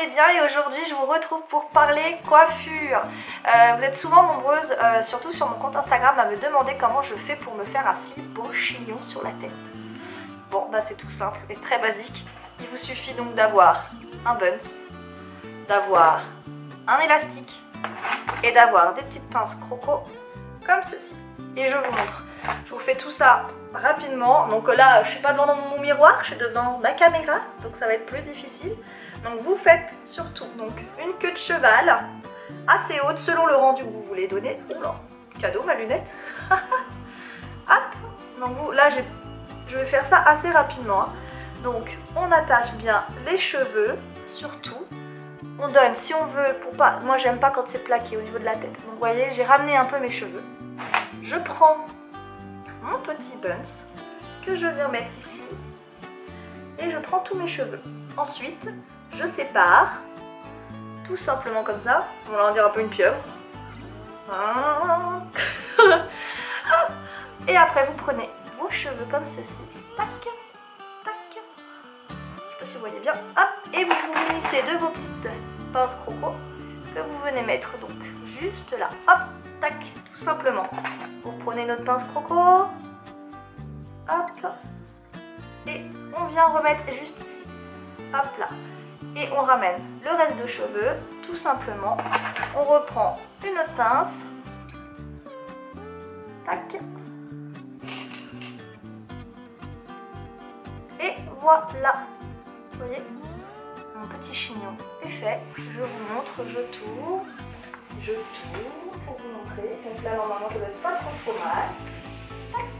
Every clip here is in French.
allez bien et aujourd'hui je vous retrouve pour parler coiffure. Vous êtes souvent nombreuses, surtout sur mon compte Instagram, à me demander comment je fais pour me faire un si beau chignon sur la tête. Bon, bah c'est tout simple et très basique. Il vous suffit donc d'avoir un buns, d'avoir un élastique et d'avoir des petites pinces croco comme ceci. Et je vous montre. Je vous fais tout ça rapidement. Donc là, je ne suis pas devant mon miroir, je suis devant ma caméra, donc ça va être plus difficile. Donc vous faites surtout donc une queue de cheval assez haute selon le rendu que vous voulez donner. Oula, cadeau ma lunette. Hop. Donc vous, là je vais faire ça assez rapidement. Hein. Donc on attache bien les cheveux, surtout. On donne si on veut, pour pas. Moi j'aime pas quand c'est plaqué au niveau de la tête. Donc vous voyez, j'ai ramené un peu mes cheveux. Je prends mon petit buns que je viens mettre ici et je prends tous mes cheveux. Ensuite, je sépare tout simplement comme ça. On va en dire un peu une pieuvre. Et après, vous prenez vos cheveux comme ceci. Tac, tac. Je sais pas si vous voyez bien. Hop, et vous vous munissez de vos petites pinces croco que vous venez mettre donc juste là. Hop, tac, tout simplement. Vous prenez notre pince croco. Hop. Et on vient remettre juste ici. Hop là. Et on ramène le reste de cheveux, tout simplement. On reprend une autre pince. Tac. Et voilà. Vous voyez, mon petit chignon est fait. Je vous montre, je tourne pour vous montrer. Donc là, normalement, ça doit être pas trop mal. Tac.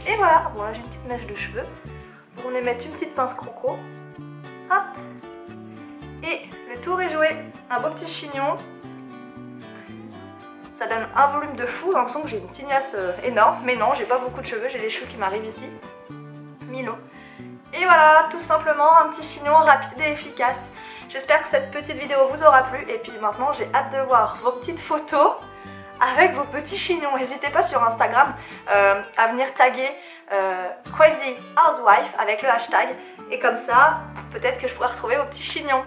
Et voilà. Bon, là, j'ai une petite mèche de cheveux. Vous venez mettre une petite pince croco. Hop. Et le tour est joué. Un beau petit chignon. Ça donne un volume de fou. J'ai l'impression que j'ai une tignasse énorme. Mais non, j'ai pas beaucoup de cheveux. J'ai les cheveux qui m'arrivent ici. Milo. Et voilà, tout simplement un petit chignon rapide et efficace. J'espère que cette petite vidéo vous aura plu. Et puis maintenant, j'ai hâte de voir vos petites photos avec vos petits chignons. N'hésitez pas sur Instagram à venir taguer Crazy Housewife avec le hashtag. Et comme ça, peut-être que je pourrai retrouver vos petits chignons.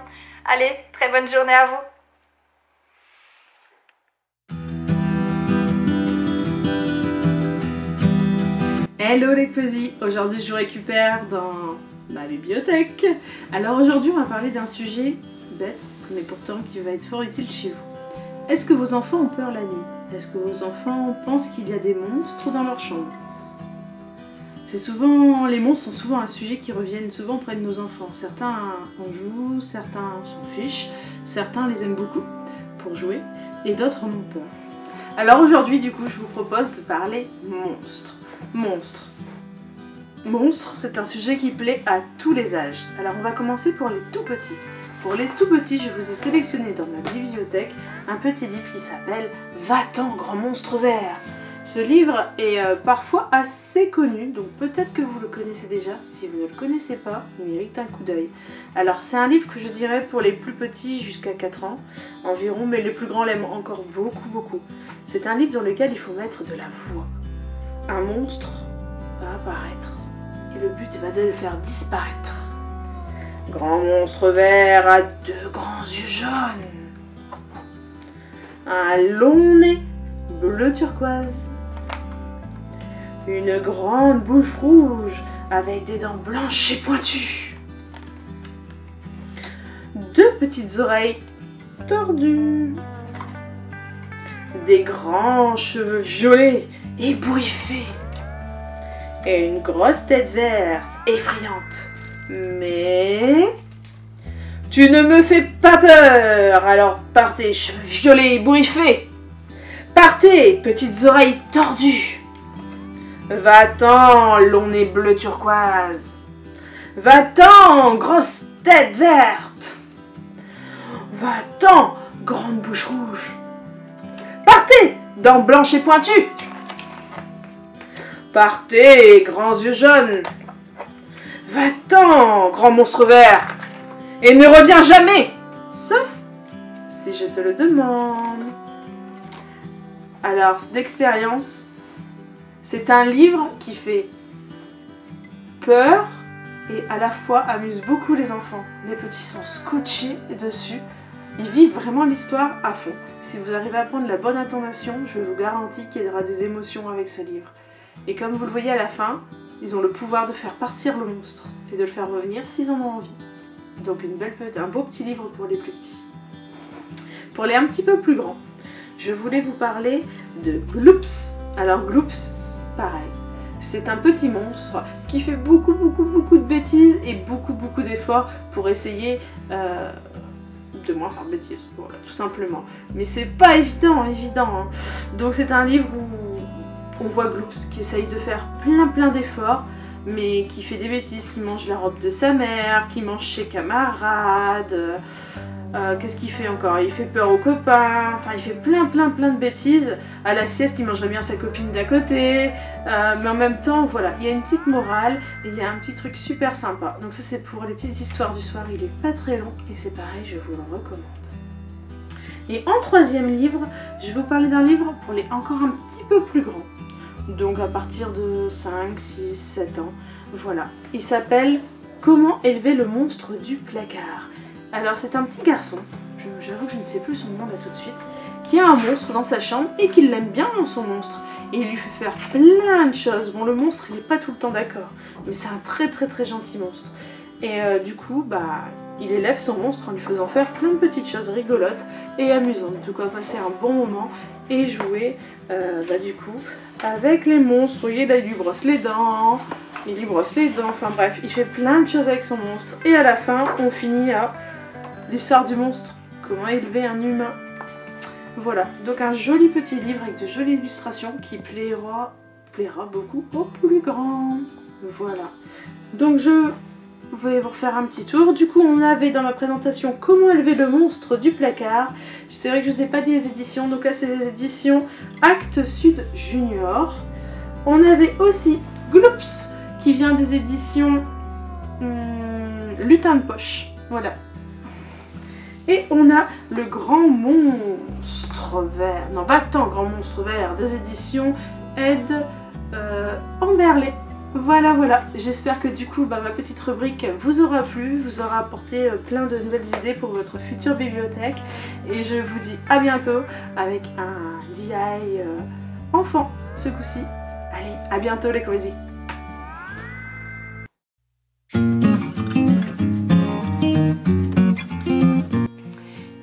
Allez, très bonne journée à vous. Hello les cosy, aujourd'hui je vous récupère dans ma bibliothèque. Alors aujourd'hui on va parler d'un sujet bête, mais pourtant qui va être fort utile chez vous. Est-ce que vos enfants ont peur la nuit? Est-ce que vos enfants pensent qu'il y a des monstres dans leur chambre? Les monstres sont souvent un sujet qui revient souvent près de nos enfants. Certains en jouent, certains s'en fichent, certains les aiment beaucoup pour jouer et d'autres en ont peur. Alors aujourd'hui du coup je vous propose de parler monstres. Monstres, c'est un sujet qui plaît à tous les âges. Alors on va commencer pour les tout petits. Pour les tout petits, je vous ai sélectionné dans ma bibliothèque un petit livre qui s'appelle Va-t'en, grand monstre vert. Ce livre est parfois assez connu, donc peut-être que vous le connaissez déjà. Si vous ne le connaissez pas, il mérite un coup d'œil. Alors c'est un livre que je dirais pour les plus petits jusqu'à 4 ans environ, mais les plus grands l'aiment encore beaucoup. C'est un livre dans lequel il faut mettre de la voix. Un monstre va apparaître et le but va de le faire disparaître. Grand monstre vert à 2 grands yeux jaunes, un long nez bleu turquoise, une grande bouche rouge avec des dents blanches et pointues, 2 petites oreilles tordues, des grands cheveux violets ébouriffée et une grosse tête verte effrayante. Mais tu ne me fais pas peur, alors partez cheveux violets ébouriffés, partez petites oreilles tordues, va-t'en long nez bleu turquoise, va-t'en grosse tête verte, va-t'en grande bouche rouge, partez dents blanches et pointues, partez, grands yeux jaunes. Va-t'en, grand monstre vert. Et ne reviens jamais. Sauf si je te le demande. Alors, d'expérience, c'est un livre qui fait peur, et à la fois amuse beaucoup les enfants. Les petits sont scotchés dessus. Ils vivent vraiment l'histoire à fond. Si vous arrivez à prendre la bonne intonation, je vous garantis qu'il y aura des émotions avec ce livre. Et comme vous le voyez à la fin, ils ont le pouvoir de faire partir le monstre et de le faire revenir s'ils en ont envie. Donc un beau petit livre pour les plus petits. Pour les un petit peu plus grands, je voulais vous parler de Gloops. Alors Gloops, pareil. C'est un petit monstre qui fait beaucoup de bêtises et beaucoup d'efforts pour essayer de moins faire de bêtises, voilà, tout simplement. Mais c'est pas évident, hein. Donc c'est un livre où on voit Gloops qui essaye de faire plein d'efforts, mais qui fait des bêtises, qui mange la robe de sa mère, qui mange ses camarades. Qu'est-ce qu'il fait encore? Il fait peur aux copains, enfin il fait plein de bêtises. À la sieste il mangerait bien sa copine d'à côté, mais en même temps voilà, il y a une petite morale et il y a un petit truc super sympa. Donc ça c'est pour les petites histoires du soir, il est pas très long et c'est pareil, je vous le recommande. Et en troisième livre, je vais vous parler d'un livre pour les encore un petit peu plus grands. Donc à partir de 5, 6, 7 ans, voilà. Il s'appelle Comment élever le monstre du placard. Alors c'est un petit garçon, j'avoue que je ne sais plus son nom là tout de suite, qui a un monstre dans sa chambre et qui l'aime bien son monstre. Et il lui fait faire plein de choses. Bon, le monstre il n'est pas tout le temps d'accord, mais c'est un très gentil monstre. Et du coup, bah, il élève son monstre en lui faisant faire plein de petites choses rigolotes et amusantes. De quoi passer un bon moment et jouer du coup avec les monstres. Vous voyez là il lui brosse les dents, enfin bref, il fait plein de choses avec son monstre. Et à la fin, on finit à l'histoire du monstre, comment élever un humain. Voilà, donc un joli petit livre avec de jolies illustrations qui plaira beaucoup aux plus grands. Voilà, donc je vais vous refaire un petit tour. Du coup on avait dans ma présentation Comment élever le monstre du placard. C'est vrai que je ne vous ai pas dit les éditions, donc là c'est les éditions Actes Sud Junior. On avait aussi Gloops qui vient des éditions Lutin de Poche, voilà. Et on a le Grand Monstre Vert, non Va-t'en Grand Monstre Vert des éditions Ed Amberley. Voilà, j'espère que du coup ma petite rubrique vous aura plu, vous aura apporté plein de nouvelles idées pour votre future bibliothèque. Et je vous dis à bientôt avec un DIY enfant ce coup-ci. Allez, à bientôt les cozy.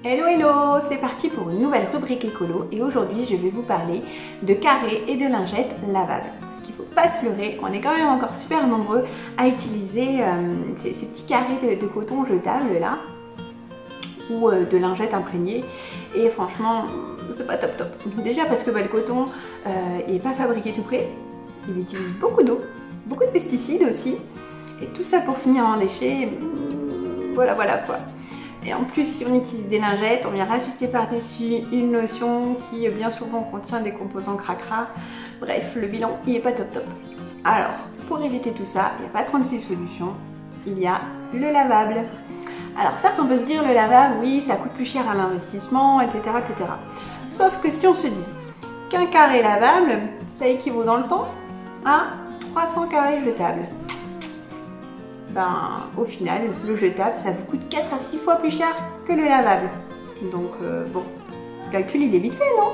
Hello, c'est parti pour une nouvelle rubrique écolo et aujourd'hui je vais vous parler de carrés et de lingettes lavables. Parce qu'il ne faut pas se leurrer, on est quand même encore super nombreux à utiliser ces petits carrés de coton jetables là, ou de lingettes imprégnées, et franchement c'est pas top. Déjà parce que le coton il n'est pas fabriqué tout près, il utilise beaucoup d'eau, beaucoup de pesticides aussi, et tout ça pour finir en déchets, voilà quoi. Et en plus, si on utilise des lingettes, on vient rajouter par-dessus une lotion qui bien souvent contient des composants cracra. Bref, le bilan il n'est pas top. Alors, pour éviter tout ça, il n'y a pas 36 solutions, il y a le lavable. Alors certes, on peut se dire le lavable, oui, ça coûte plus cher à l'investissement, etc. Sauf que si on se dit qu'un carré lavable, ça équivaut dans le temps à 300 carrés jetables. Au final, le jetable, ça vous coûte 4 à 6 fois plus cher que le lavable. Donc bon, le calcul il est vite fait, non?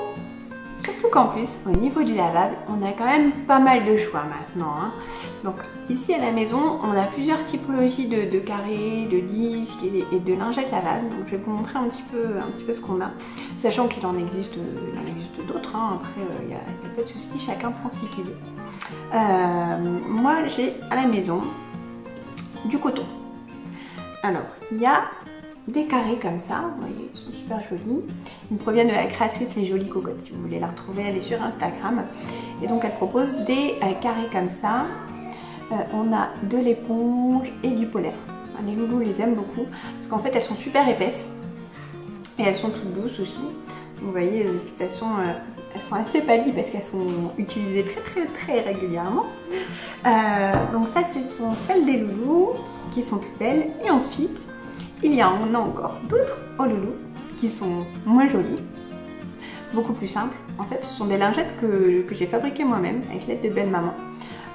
Surtout qu'en plus, au niveau du lavable, on a quand même pas mal de choix maintenant, hein. Donc ici à la maison, on a plusieurs typologies de carrés, de disques et de lingettes lavables. Donc je vais vous montrer un petit peu ce qu'on a, sachant qu'il en existe d'autres, hein. Après il n'y a pas de souci, chacun prend ce qu'il veut. Moi j'ai à la maison du coton. Alors, il y a des carrés comme ça, vous voyez, ils sont super jolis. Ils proviennent de la créatrice Les Jolies Cocottes. Si vous voulez la retrouver, elle est sur Instagram. Et donc, elle propose des carrés comme ça. On a de l'éponge et du polaire. Les loulous les aiment beaucoup parce qu'en fait, elles sont super épaisses et elles sont toutes douces aussi. Vous voyez, de toute façon, elles sont assez pâlies parce qu'elles sont utilisées très régulièrement. Donc ça, ce sont celles des loulous qui sont toutes belles. Et ensuite, on a encore d'autres aux loulous qui sont moins jolies, beaucoup plus simples. En fait, ce sont des lingettes que j'ai fabriquées moi-même avec l'aide de belle maman.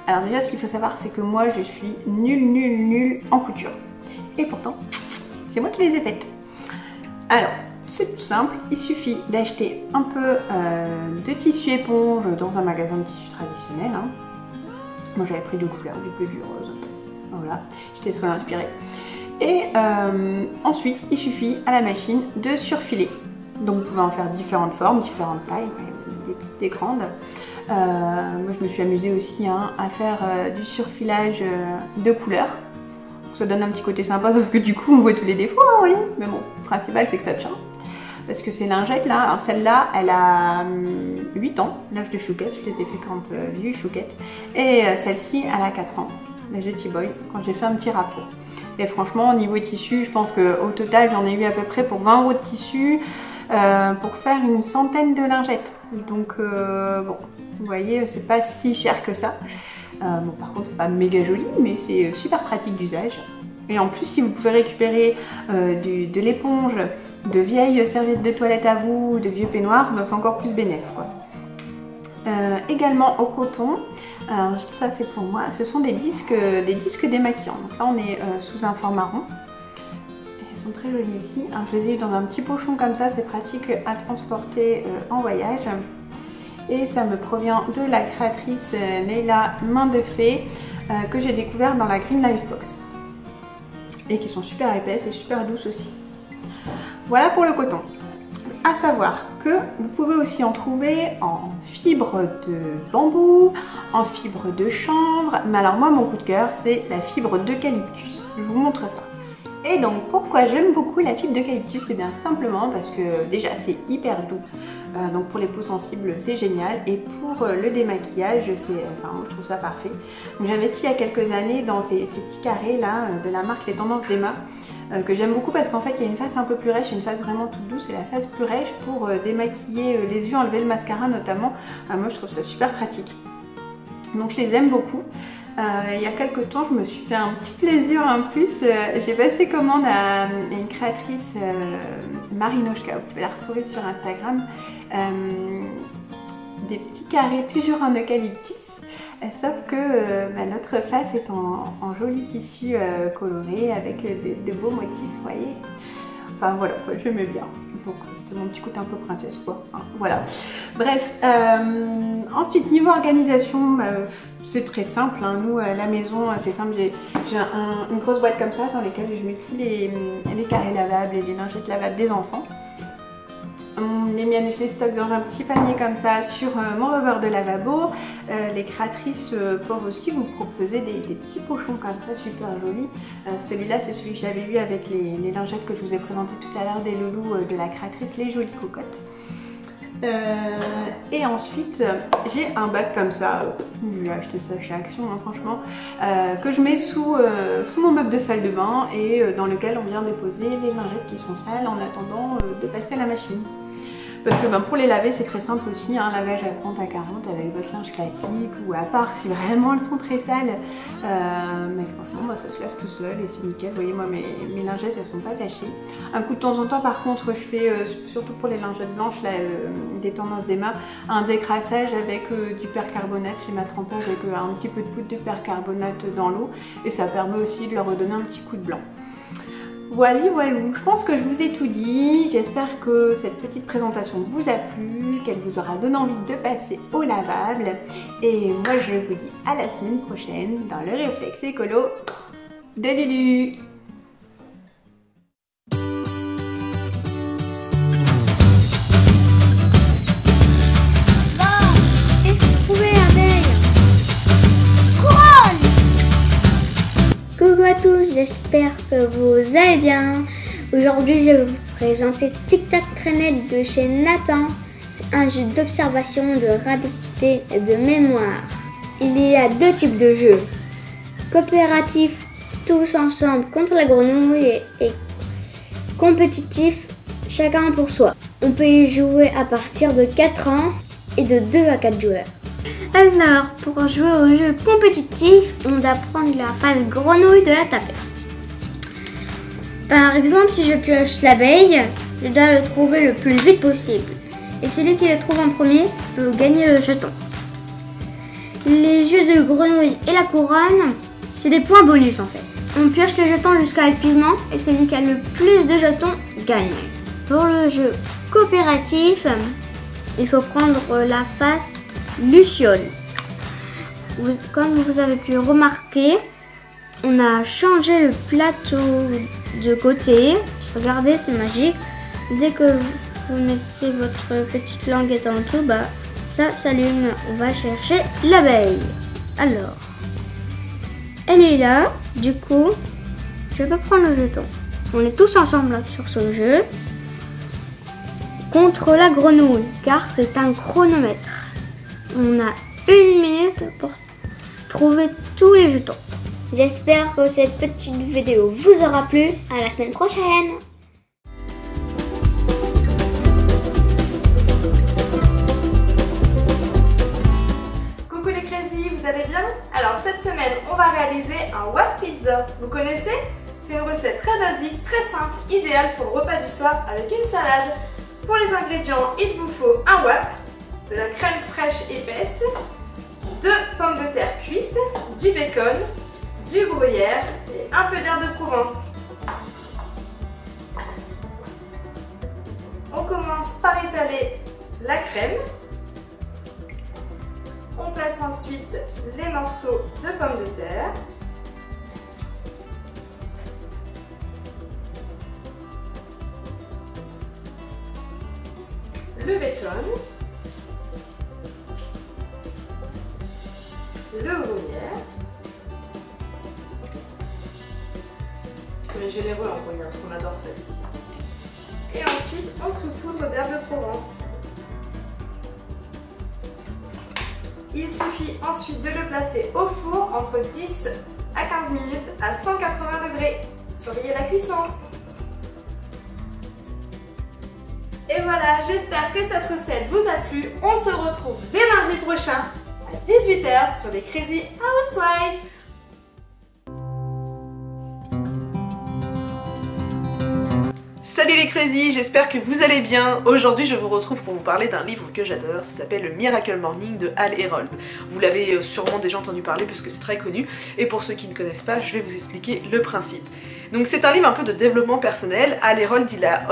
Alors déjà ce qu'il faut savoir c'est que moi je suis nulle en couture. Et pourtant c'est moi qui les ai faites. Alors c'est tout simple, il suffit d'acheter un peu de tissu éponge dans un magasin de tissu traditionnel. Hein. Moi j'avais pris deux couleurs, du bleu et du rose. Voilà, j'étais très inspirée. Et ensuite il suffit à la machine de surfiler. Donc vous pouvez en faire différentes formes, différentes tailles, des petites, des grandes. Moi je me suis amusée aussi hein, à faire du surfilage de couleurs. Ça donne un petit côté sympa, sauf que du coup on voit tous les défauts, hein, oui. Mais bon, le principal c'est que ça tient. Parce que ces lingettes là, alors celle-là elle a 8 ans, l'âge de Chouquette, je les ai fait quand j'ai eu Chouquette. Et celle-ci elle a 4 ans, l'âge de T-Boy, quand j'ai fait un petit rapport. Et franchement au niveau tissu, je pense qu'au total j'en ai eu à peu près pour 20 € de tissu pour faire une centaine de lingettes. Donc bon, vous voyez c'est pas si cher que ça. Bon, par contre c'est pas méga joli mais c'est super pratique d'usage. Et en plus si vous pouvez récupérer de l'éponge, de vieilles serviettes de toilette à vous, de vieux peignoirs, ben, c'est encore plus bénéf quoi. Également au coton, alors ça c'est pour moi, ce sont des disques démaquillants. Donc là on est sous un fond marron. Elles sont très jolies ici. Alors, je les ai eu dans un petit pochon comme ça, c'est pratique à transporter en voyage. Et ça me provient de la créatrice Leila Main de Fée que j'ai découvert dans la Green Life Box. Et qui sont super épaisses et super douces aussi. Voilà pour le coton. À savoir que vous pouvez aussi en trouver en fibre de bambou, en fibre de chanvre. Mais alors moi mon coup de cœur c'est la fibre d'eucalyptus. Je vous montre ça. Et donc pourquoi j'aime beaucoup la fibre d'eucalyptus? C'est bien simplement parce que déjà c'est hyper doux. Donc pour les peaux sensibles c'est génial. Et pour le démaquillage enfin, je trouve ça parfait. J'ai investi il y a quelques années dans ces petits carrés là de la marque Les Tendances d'Emma. Que j'aime beaucoup parce qu'en fait il y a une face un peu plus rêche, une face vraiment toute douce et la face plus rêche pour démaquiller les yeux, enlever le mascara notamment. Moi je trouve ça super pratique. Donc je les aime beaucoup. Il y a quelques temps je me suis fait un petit plaisir en plus. J'ai passé commande à une créatrice Marinochka, vous pouvez la retrouver sur Instagram. Des petits carrés toujours en eucalyptus. Sauf que notre face est en joli tissu coloré avec de beaux motifs, vous voyez. Enfin voilà, j'aimais bien. Donc c'est mon petit côté un peu princesse quoi. Hein, voilà. Bref, ensuite niveau organisation, c'est très simple. Hein. Nous à la maison, c'est simple. J'ai une grosse boîte comme ça dans laquelle je mets tous les carrés lavables et les lingettes lavables des enfants. Les miennes, je les stocke dans un petit panier comme ça sur mon rebord de lavabo. Les créatrices peuvent aussi vous proposer des petits pochons comme ça, super jolis. Celui-là, c'est celui que j'avais eu avec les lingettes que je vous ai présenté tout à l'heure des loulous de la créatrice Les Jolies Cocottes. Et ensuite, j'ai un bac comme ça, j'ai acheté ça chez Action, hein, franchement, que je mets sous mon meuble de salle de bain et dans lequel on vient déposer les lingettes qui sont sales en attendant de passer à la machine. Parce que pour les laver c'est très simple aussi, un lavage à 30 à 40 avec votre linge classique ou à part si vraiment elles sont très sales. Mais franchement ça se lave tout seul et c'est nickel. Vous voyez moi mes lingettes elles sont pas tachées. Un coup de temps en temps par contre je fais, surtout pour les lingettes blanches là, des Tendances d'Emma, un décrassage avec du percarbonate. Je les mets à tremper avec un petit peu de poudre de percarbonate dans l'eau et ça permet aussi de leur redonner un petit coup de blanc. Voilà, je pense que je vous ai tout dit. J'espère que cette petite présentation vous a plu, qu'elle vous aura donné envie de passer au lavable. Et moi je vous dis à la semaine prochaine dans le réflexe écolo de Lulu. Coucou à tous, j'espère que vous allez bien. Aujourd'hui, je vais vous présenter Tic Tac Traînette de chez Nathan. C'est un jeu d'observation, de rapidité et de mémoire. Il y a deux types de jeux. Coopératif, tous ensemble contre la grenouille, et compétitif, chacun pour soi. On peut y jouer à partir de 4 ans et de 2 à 4 joueurs. Alors, pour jouer au jeu compétitif, on doit prendre la face grenouille de la tapette. Par exemple, si je pioche l'abeille, je dois le trouver le plus vite possible. Et celui qui le trouve en premier peut gagner le jeton. Les yeux de grenouille et la couronne, c'est des points bonus en fait. On pioche les jetons jusqu'à épuisement et celui qui a le plus de jetons gagne. Pour le jeu coopératif, il faut prendre la face Luciole. Comme vous avez pu remarquer, on a changé le plateau de côté. Regardez, c'est magique. Dès que vous mettez votre petite languette en dessous, bah, ça s'allume. On va chercher l'abeille. Alors, elle est là. Du coup, je peux prendre le jeton. On est tous ensemble là, sur ce jeu. Contre la grenouille, car c'est un chronomètre. On a 1 minute pour trouver tous les jetons. J'espère que cette petite vidéo vous aura plu. À la semaine prochaine. Coucou les crazy, vous allez bien? Alors cette semaine, on va réaliser un wrap pizza. Vous connaissez? C'est une recette très basique, très simple, idéale pour le repas du soir avec une salade. Pour les ingrédients, il vous faut un wrap, de la crème fraîche épaisse, 2 pommes de terre cuites, du bacon, du gruyère et un peu d'herbe de Provence. On commence par étaler la crème. On place ensuite les morceaux de pommes de terre. Le bacon. Le gruyère. On est généreux en gruyère parce qu'on adore celle-ci. Et ensuite, on saupoudre d'herbe de Provence. Il suffit ensuite de le placer au four entre 10 à 15 minutes à 180 degrés. Surveillez la cuisson. Et voilà, j'espère que cette recette vous a plu. On se retrouve dès mardi prochain à 18 h sur les Crazy Housewives. Salut les crazy, j'espère que vous allez bien. Aujourd'hui je vous retrouve pour vous parler d'un livre que j'adore, ça s'appelle Le Miracle Morning de Hal Herold. Vous l'avez sûrement déjà entendu parler puisque c'est très connu, et pour ceux qui ne connaissent pas, je vais vous expliquer le principe. Donc c'est un livre un peu de développement personnel. Hal Herold, il a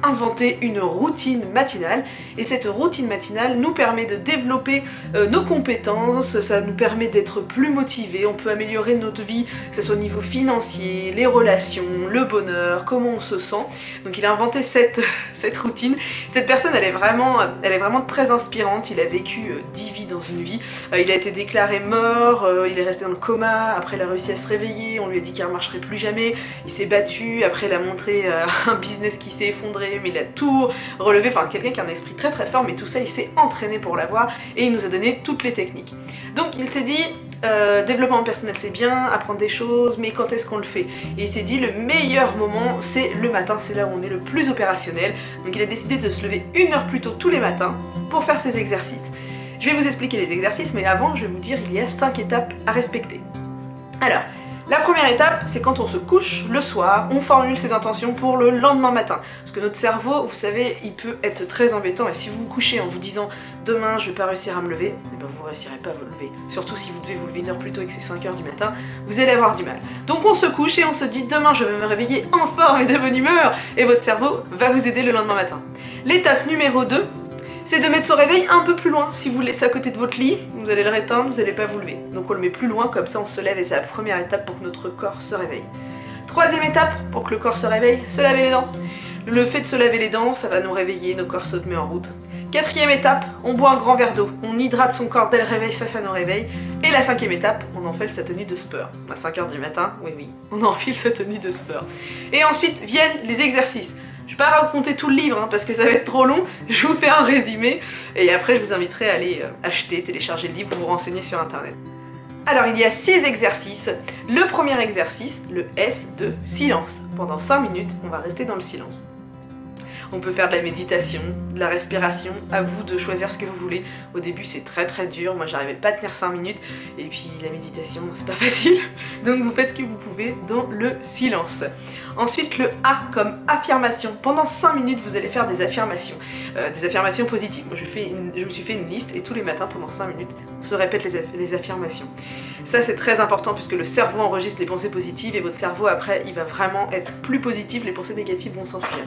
inventé une routine matinale, et cette routine matinale nous permet de développer nos compétences, ça nous permet d'être plus motivés, on peut améliorer notre vie, que ce soit au niveau financier, les relations, le bonheur, comment on se sent. Donc il a inventé cette routine. Cette personne, elle est vraiment très inspirante. Il a vécu 10 vies dans une vie. Il a été déclaré mort, il est resté dans le coma, après il a réussi à se réveiller, on lui a dit qu'il ne remarcherait plus jamais, il s'est battu, après il a montré un business qui s'est effondré, mais il a tout relevé, enfin quelqu'un qui a un esprit très très fort, mais tout ça il s'est entraîné pour l'avoir, et il nous a donné toutes les techniques. Donc il s'est dit, développement personnel c'est bien, apprendre des choses, mais quand est-ce qu'on le fait? Et il s'est dit le meilleur moment c'est le matin, c'est là où on est le plus opérationnel. Donc il a décidé de se lever 1 heure plus tôt tous les matins pour faire ses exercices. Je vais vous expliquer les exercices, mais avant je vais vous dire il y a 5 étapes à respecter. Alors, la première étape, c'est quand on se couche le soir, on formule ses intentions pour le lendemain matin. Parce que notre cerveau, vous savez, il peut être très embêtant, et si vous vous couchez en vous disant demain je vais pas réussir à me lever, eh ben vous réussirez pas à vous lever. Surtout si vous devez vous lever 1 heure plus tôt et que c'est 5 h du matin, vous allez avoir du mal. Donc on se couche et on se dit demain je vais me réveiller en forme et de bonne humeur, et votre cerveau va vous aider le lendemain matin. L'étape numéro 2, c'est de mettre son réveil un peu plus loin. Si vous le laissez à côté de votre lit, vous allez le réteindre, vous n'allez pas vous lever. Donc on le met plus loin, comme ça on se lève, et c'est la première étape pour que notre corps se réveille. Troisième étape, pour que le corps se réveille, se laver les dents. Le fait de se laver les dents, ça va nous réveiller, nos corps se met en route. Quatrième étape, on boit un grand verre d'eau. On hydrate son corps dès le réveil, ça nous réveille. Et la cinquième étape, on enfile sa tenue de sport. À 5 h du matin, oui, on enfile sa tenue de sport. Et ensuite viennent les exercices. Je vais pas raconter tout le livre parce que ça va être trop long, je vous fais un résumé et après je vous inviterai à aller acheter, télécharger le livre ou vous renseigner sur internet. Alors il y a 6 exercices. Le premier exercice, le S de silence. Pendant 5 minutes, on va rester dans le silence. On peut faire de la méditation, de la respiration, à vous de choisir ce que vous voulez. Au début c'est très très dur, moi j'arrivais pas à tenir 5 minutes, et puis la méditation c'est pas facile, donc vous faites ce que vous pouvez dans le silence. Ensuite le A comme affirmation. Pendant 5 minutes vous allez faire des affirmations positives. Moi je me suis fait une liste, et tous les matins pendant 5 minutes se répète les affirmations. Ça c'est très important puisque le cerveau enregistre les pensées positives et votre cerveau après il va vraiment être plus positif, les pensées négatives vont s'enfuir.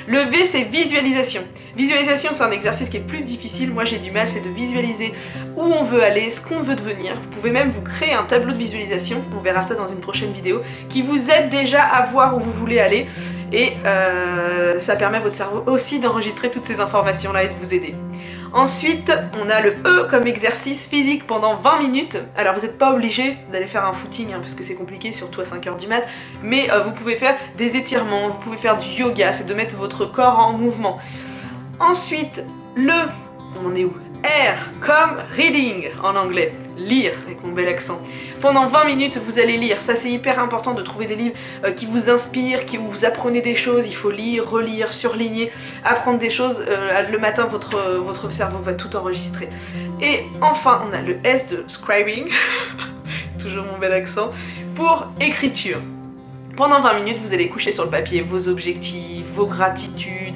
Le V c'est visualisation. Visualisation c'est un exercice qui est plus difficile, moi j'ai du mal, c'est de visualiser où on veut aller, ce qu'on veut devenir. Vous pouvez même vous créer un tableau de visualisation, on verra ça dans une prochaine vidéo, qui vous aide déjà à voir où vous voulez aller et ça permet à votre cerveau aussi d'enregistrer toutes ces informations là et de vous aider. Ensuite, on a le E comme exercice physique pendant 20 minutes. Alors vous n'êtes pas obligé d'aller faire un footing hein, parce que c'est compliqué, surtout à 5 h du mat, mais vous pouvez faire des étirements, vous pouvez faire du yoga, c'est de mettre votre corps en mouvement. Ensuite, on en est où? R comme reading en anglais, lire avec mon bel accent. Pendant 20 minutes vous allez lire, ça c'est hyper important de trouver des livres qui vous inspirent, où vous apprenez des choses, il faut lire, relire, surligner, apprendre des choses, le matin votre cerveau va tout enregistrer. Et enfin on a le S de scribing, toujours mon bel accent, pour écriture. Pendant 20 minutes, vous allez coucher sur le papier vos objectifs, vos gratitudes,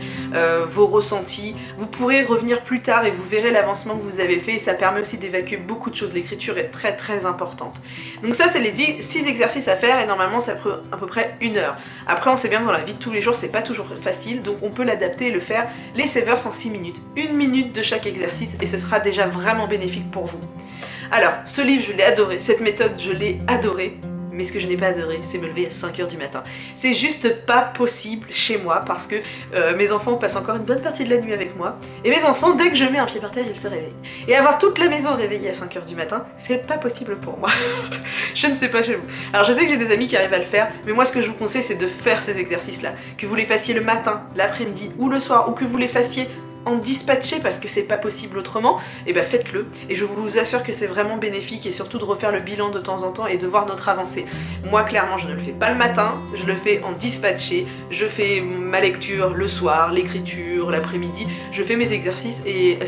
vos ressentis. Vous pourrez revenir plus tard et vous verrez l'avancement que vous avez fait et ça permet aussi d'évacuer beaucoup de choses. L'écriture est très très importante. Donc ça, c'est les 6 exercices à faire et normalement, ça prend à peu près 1 heure. Après, on sait bien que dans la vie de tous les jours, c'est pas toujours facile, donc on peut l'adapter et le faire les savers en 6 minutes. 1 minute de chaque exercice et ce sera déjà vraiment bénéfique pour vous. Alors, ce livre, je l'ai adoré. Cette méthode, je l'ai adorée. Mais ce que je n'ai pas adoré, c'est me lever à 5 h du matin. C'est juste pas possible chez moi parce que mes enfants passent encore une bonne partie de la nuit avec moi. Et mes enfants, dès que je mets un pied par terre, ils se réveillent. Et avoir toute la maison réveillée à 5 h du matin, c'est pas possible pour moi. Je ne sais pas chez vous. Alors je sais que j'ai des amis qui arrivent à le faire, mais moi ce que je vous conseille, c'est de faire ces exercices-là. Que vous les fassiez le matin, l'après-midi ou le soir, ou que vous les fassiez en dispatcher parce que c'est pas possible autrement, et ben faites-le et je vous assure que c'est vraiment bénéfique et surtout de refaire le bilan de temps en temps et de voir notre avancée. Moi clairement je ne le fais pas le matin, je le fais en dispatché, je fais ma lecture le soir, l'écriture l'après-midi, je fais mes exercices et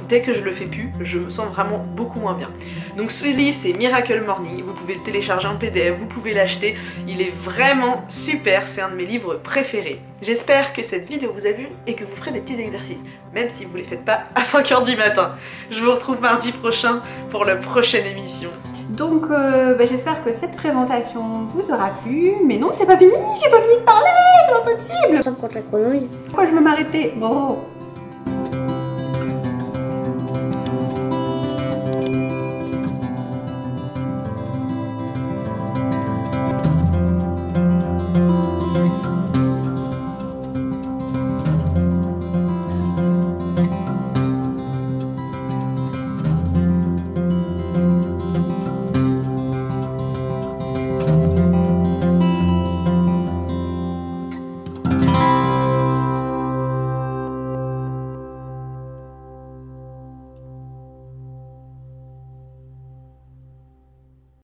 dès que je le fais plus, je me sens vraiment beaucoup moins bien. Donc ce livre c'est Miracle Morning, vous pouvez le télécharger en PDF, vous pouvez l'acheter, il est vraiment super, c'est un de mes livres préférés. J'espère que cette vidéo vous a plu et que vous ferez des petits exercices, même si vous ne les faites pas à 5 h du matin. Je vous retrouve mardi prochain pour la prochaine émission. Donc j'espère que cette présentation vous aura plu, mais non c'est pas fini de parler, c'est pas possible. Ça contre la grenouille. Pourquoi je veux m'arrêter? Bon.